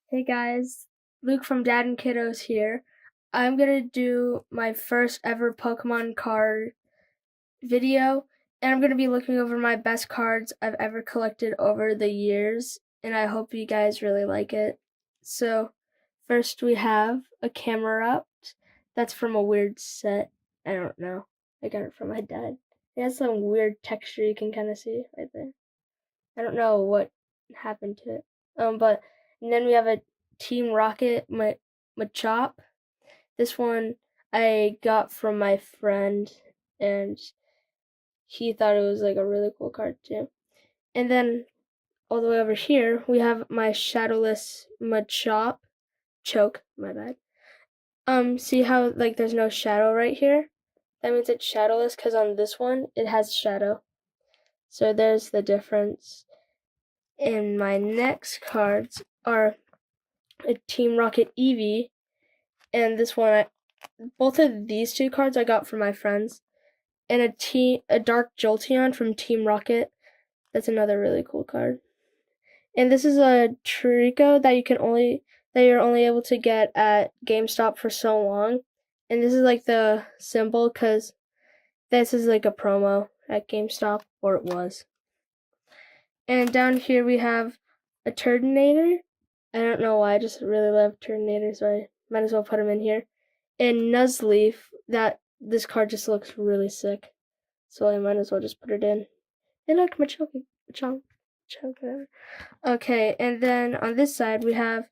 Hey guys, Luke from Dad and Kiddos here. I'm gonna do my first ever Pokemon card video, and I'm gonna be looking over my best cards I've ever collected over the years, and I hope you guys really like it. So, first we have a Camerupt. That's from a weird set. I don't know. I got it from my dad. It has some weird texture you can kind of see right there. I don't know what happened to it. But and then we have a Team Rocket Machop. This one I got from my friend, and he thought it was like a really cool card too. And then all the way over here we have my Shadowless Machop. Choke, my bad. See how like there's no shadow right here? That means it's shadowless because on this one it has shadow. So there's the difference. And my next cards are a Team Rocket Eevee, and this one, both of these two cards I got from my friends, and a Dark Jolteon from Team Rocket. That's another really cool card. And this is a Trico that you're only able to get at GameStop for so long. And this is like the symbol because this is like a promo at GameStop, or it was. And down here we have a Turtonator. I don't know why, I just really love Turtonators, so I might as well put them in here. And Nuzleaf, that this card just looks really sick, so I might as well just put it in. And look, Machop. Okay, and then on this side we have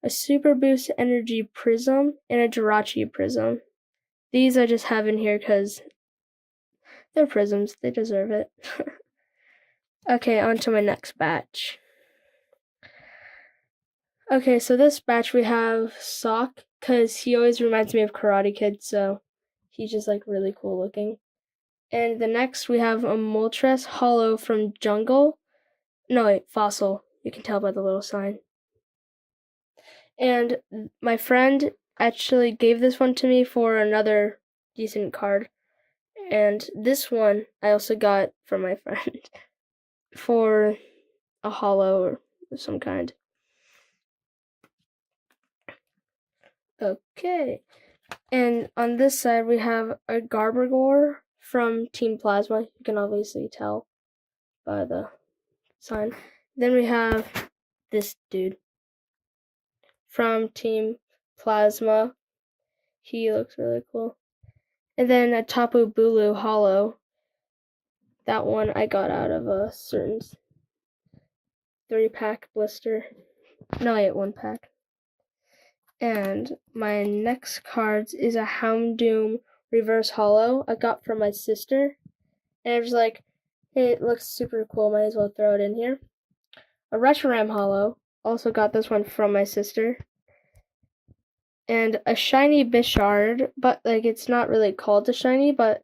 a Super Boost Energy Prism and a Jirachi Prism. These I just have in here because they're prisms, they deserve it. Okay, on to my next batch. Okay, so this batch we have Sock, because he always reminds me of Karate Kid, so he's just like really cool looking. And the next we have a Moltres Hollow from Jungle. No, wait, Fossil. You can tell by the little sign. And my friend actually gave this one to me for another decent card. And this one I also got from my friend for a hollow of some kind. Okay. And on this side, we have a Garbagor from Team Plasma. You can obviously tell by the sign. Then we have this dude from Team Plasma. He looks really cool. And then a Tapu Bulu Hollow. That one I got out of a certain 3-pack blister. No, wait, 1-pack. And my next cards is a Houndoom Reverse Hollow I got from my sister. And I was like, hey, it looks super cool, might as well throw it in here. A Reshiram Hollow, also got this one from my sister. And a shiny Bisharp, but like it's not really called a shiny, but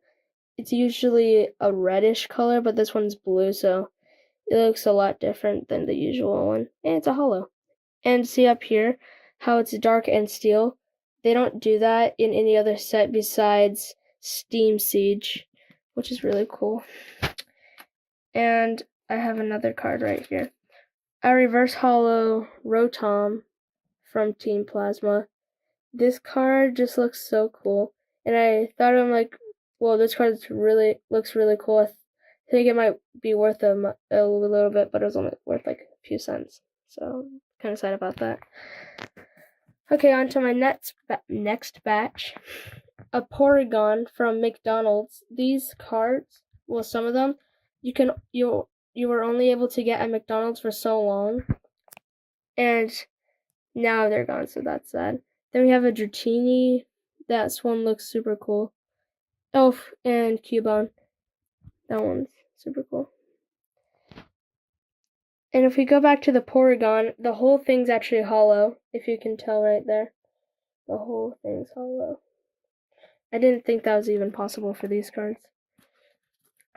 it's usually a reddish color, but this one's blue, so it looks a lot different than the usual one. And it's a hollow. And see up here how it's dark and steel? They don't do that in any other set besides Steam Siege, which is really cool. And I have another card right here. A Reverse Hollow Rotom from Team Plasma. This card just looks so cool. And I thought I'm like, well, this card looks really cool. I think it might be worth a little bit, but it was only worth like a few cents. So I'm kind of sad about that. Okay, on to my next batch. A Porygon from McDonald's. These cards, well, some of them, you were only able to get at McDonald's for so long, and now they're gone, so that's sad. Then we have a Dratini. That one looks super cool. Elf and Cubone. That one's super cool. And if we go back to the Porygon, the whole thing's actually hollow, if you can tell right there. The whole thing's hollow. I didn't think that was even possible for these cards.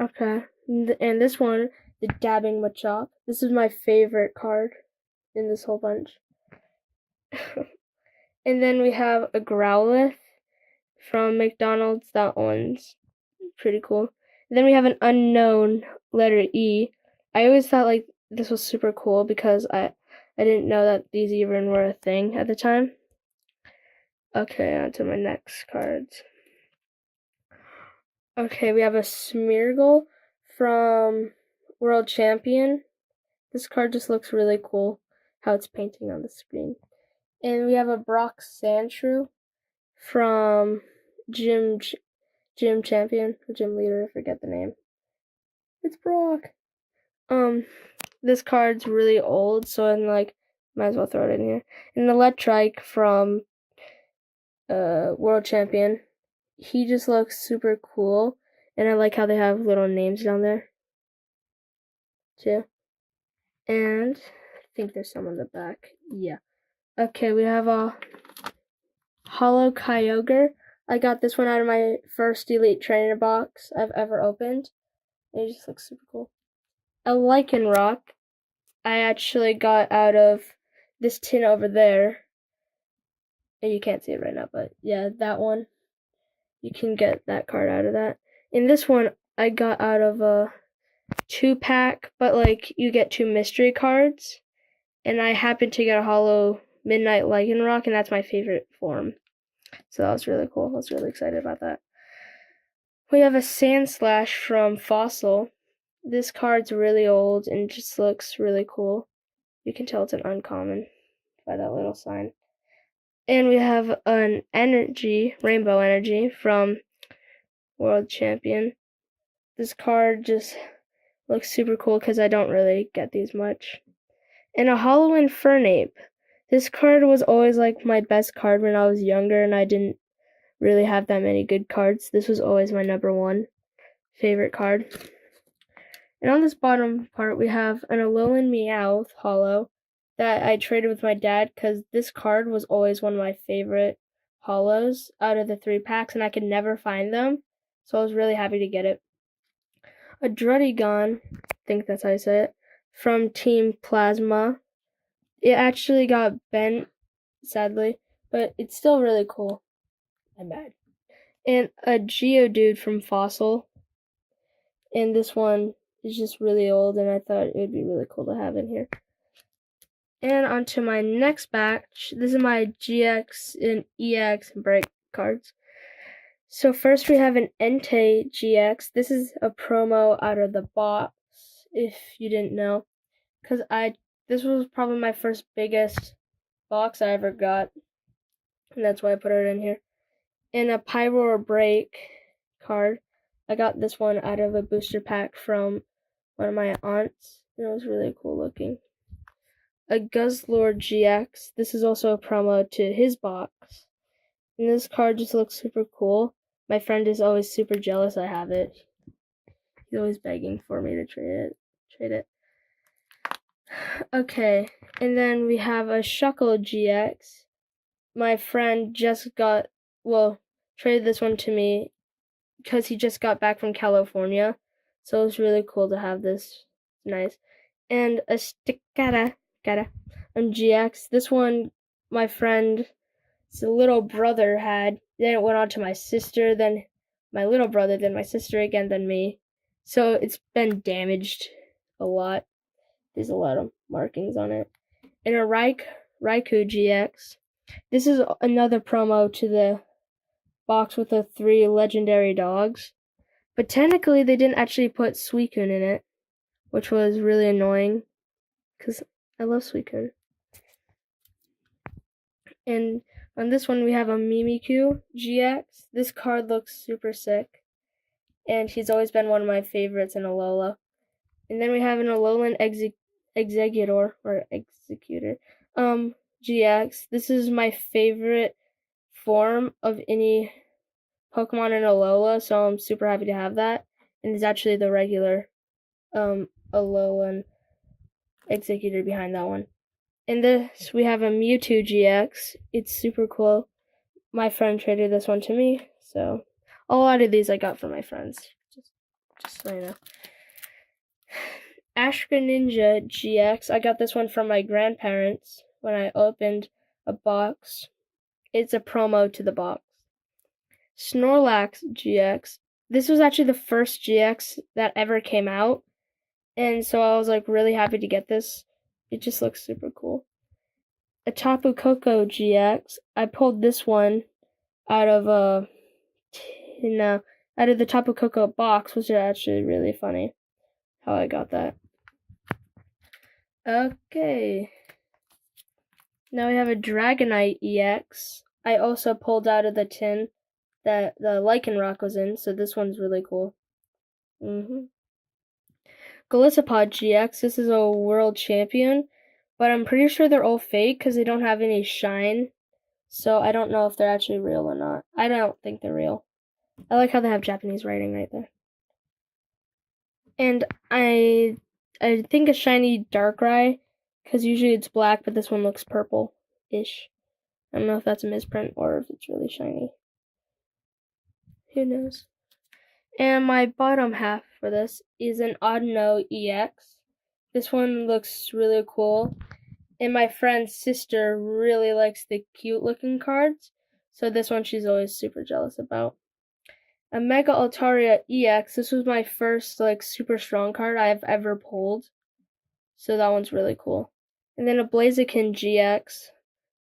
Okay, and this one, the Dabbing Machop. This is my favorite card in this whole bunch. And then we have a Growlithe from McDonald's. That one's pretty cool. And then we have an unknown letter E. I always thought like this was super cool because I didn't know that these even were a thing at the time. Okay, on to my next cards. Okay, we have a Smeargle from World Champion. This card just looks really cool, how it's painting on the screen. And we have a Brock Sandshrew from Gym Champion, or Gym Leader, I forget the name. It's Brock. This card's really old, so I'm like, might as well throw it in here. And Electrike from World Champion. He just looks super cool, and I like how they have little names down there too. And I think there's some on the back. Yeah. Okay, we have a Holo Kyogre. I got this one out of my first Elite Trainer box I've ever opened. It just looks super cool. A Lycanroc I actually got out of this tin over there. And you can't see it right now, but yeah, that one. You can get that card out of that. And this one I got out of a 2-pack, but like you get 2 mystery cards. And I happened to get a Holo Midnight Lycanroc, and that's my favorite form. So that was really cool. I was really excited about that. We have a Sandslash from Fossil. This card's really old and just looks really cool. You can tell it's an uncommon by that little sign. And we have an Rainbow Energy from World Champion. This card just looks super cool because I don't really get these much. And a Holo Infernape. This card was always like my best card when I was younger and I didn't really have that many good cards. This was always my number 1 favorite card. And on this bottom part, we have an Alolan Meowth Holo that I traded with my dad because this card was always one of my favorite Holos out of the 3-packs, and I could never find them. So I was really happy to get it. A Druddigon, I think that's how you say it, from Team Plasma. It actually got bent, sadly, but it's still really cool. I'm mad. And a Geodude from Fossil. And this one is just really old, and I thought it would be really cool to have in here. And on to my next batch. This is my GX and EX and break cards. So first we have an Entei GX. This is a promo out of the box, if you didn't know. Because this was probably my first biggest box I ever got. And that's why I put it in here. And a Pyroar Break card. I got this one out of a booster pack from one of my aunts. And it was really cool looking. A Guzzlord GX. This is also a promo to his box. And this card just looks super cool. My friend is always super jealous I have it. He's always begging for me to trade it. Okay, and then we have a Shuckle GX. My friend just traded this one to me because he just got back from California. So it was really cool to have this. Nice. And a Sticata GX. This one, my friend's little brother had. Then it went on to my sister, then my little brother, then my sister again, then me. So it's been damaged a lot. There's a lot of markings on it. And a Raikou GX. This is another promo to the box with the 3 legendary dogs. But technically, they didn't actually put Suicune in it, which was really annoying because I love Suicune. And on this one, we have a Mimikyu GX. This card looks super sick, and he's always been one of my favorites in Alola. And then we have an Alolan Executor GX. This is my favorite form of any Pokemon in Alola, so I'm super happy to have that. And it's actually the regular Alolan Executor behind that one. In this, we have a Mewtwo GX. It's super cool. My friend traded this one to me, so a lot of these I got from my friends. Just so you know. Ash Greninja GX. I got this one from my grandparents when I opened a box. It's a promo to the box. Snorlax GX. This was actually the first GX that ever came out, and so I was like really happy to get this It just looks super cool. A Tapu Koko GX. I pulled this one out of out of the Tapu Koko box, which is actually really funny how I got that. Okay. Now we have a Dragonite EX. I also pulled out of the tin that the Lycanroc was in, so this one's really cool. Golisopod GX. This is a world champion, but I'm pretty sure they're all fake because they don't have any shine. So I don't know if they're actually real or not. I don't think they're real. I like how they have Japanese writing right there. And I think a shiny Darkrai, because usually it's black, but this one looks purple-ish. I don't know if that's a misprint or if it's really shiny. Who knows? And my bottom half for this is an Audino EX. This one looks really cool. And my friend's sister really likes the cute looking cards. So this one she's always super jealous about. A Mega Altaria EX. This was my first super strong card I've ever pulled. So that one's really cool. And then a Blaziken GX.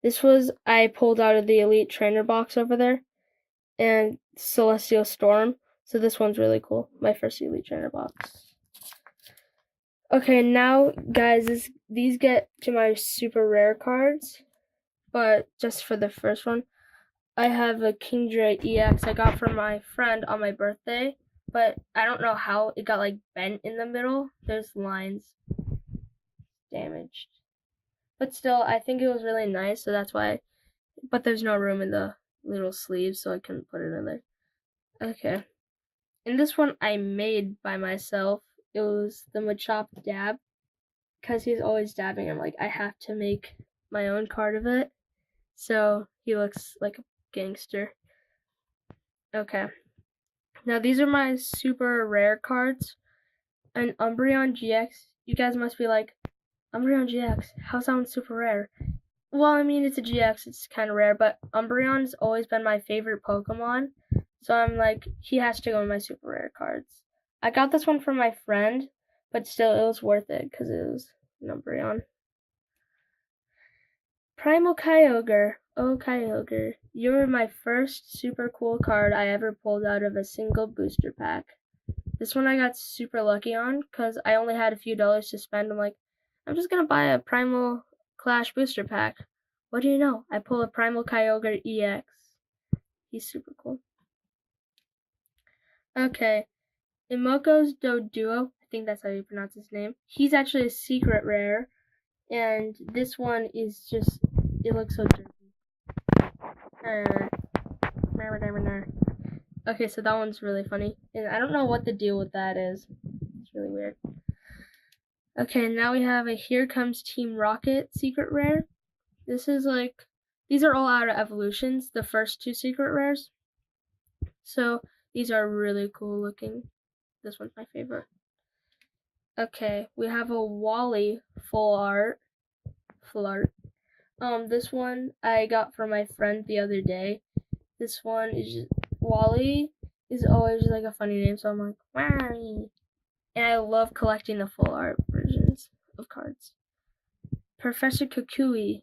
This was I pulled out of the Elite Trainer box over there. And Celestial Storm. So this one's really cool. My first Elite Trainer box. Okay, now guys, these get to my super rare cards. But just for the first one, I have a Kingdra EX I got from my friend on my birthday. But I don't know how it got bent in the middle. There's lines. Damaged. But still, I think it was really nice, so that's why. But there's no room in the little sleeves, so I couldn't put it in there. Okay. And this one I made by myself. It was the Machop Dab. Because he's always dabbing, I'm like, I have to make my own card of it. So he looks like a gangster. Okay. Now these are my super rare cards. An Umbreon GX. You guys must be like, Umbreon GX, how's that one super rare? Well, I mean, it's a GX, it's kind of rare, but Umbreon's always been my favorite Pokemon. So I'm like, he has to go in my super rare cards. I got this one from my friend, but still, it was worth it because it was an Umbreon. Primal Kyogre. Oh, Kyogre. You were my first super cool card I ever pulled out of a single booster pack. This one I got super lucky on because I only had a few dollars to spend. I'm like, I'm just going to buy a Primal Clash booster pack. What do you know? I pull a Primal Kyogre EX. He's super cool. Okay. Imoko's Doduo. I think that's how you pronounce his name. He's actually a secret rare. And this one is just, it looks so dirty. Okay, so that one's really funny. And I don't know what the deal with that is. It's really weird. Okay, now we have a Here Comes Team Rocket secret rare. This is these are all out of evolutions, the first two secret rares. So these are really cool looking. This one's my favorite. Okay, we have a Wally full art. This one I got from my friend the other day. This one is just, Wally is always a funny name, so I'm like, Wally. And I love collecting the full art versions of cards. Professor Kukui.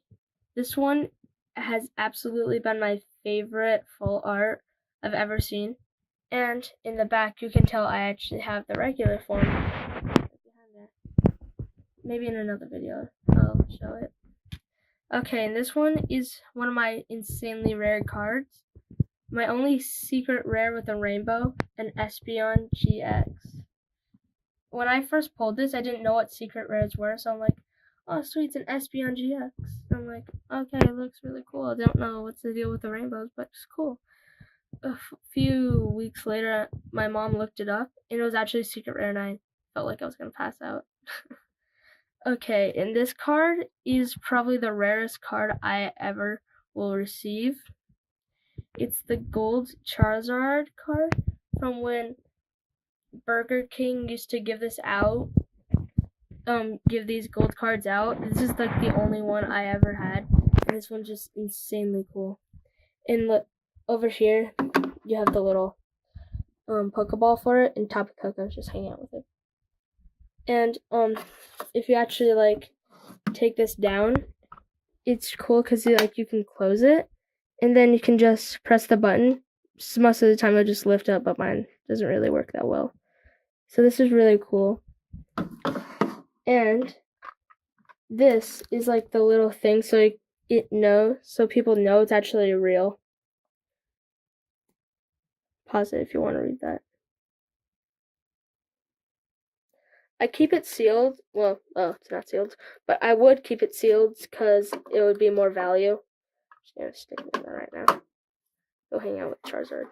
This one has absolutely been my favorite full art I've ever seen. And in the back, you can tell I actually have the regular form. Maybe in another video I'll show it. Okay, and this one is one of my insanely rare cards. My only secret rare with a rainbow, an Espeon GX. When I first pulled this, I didn't know what secret rares were, so I'm like, oh sweet, it's an Espeon GX. I'm like, okay, it looks really cool. I don't know what's the deal with the rainbows, but it's cool. A few weeks later, my mom looked it up, and it was actually a secret rare, and I felt like I was going to pass out. Okay, and this card is probably the rarest card I ever will receive. It's the gold Charizard card from when Burger King used to give this out. Give these gold cards out. This is the only one I ever had. And this one's just insanely cool. And look, over here, you have the little Pokeball for it, and Tapu Koko's just hanging out with it. And if you actually take this down, it's cool because like you can close it, and then you can just press the button. Most of the time it'll just lift up, but mine doesn't really work that well. So this is really cool. And this is like the little thing so people know it's actually real. Pause it if you want to read that. I keep it sealed. Well, it's not sealed, but I would keep it sealed because it would be more value. I'm just gonna stick it in there right now. Go hang out with Charizard.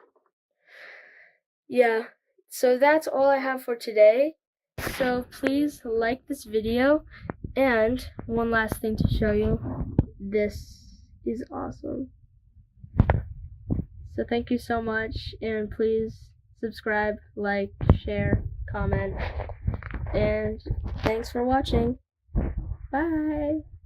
Yeah, so that's all I have for today. So please like this video, and one last thing to show you. This is awesome. So thank you so much, and please subscribe, like, share, comment, and thanks for watching. Bye!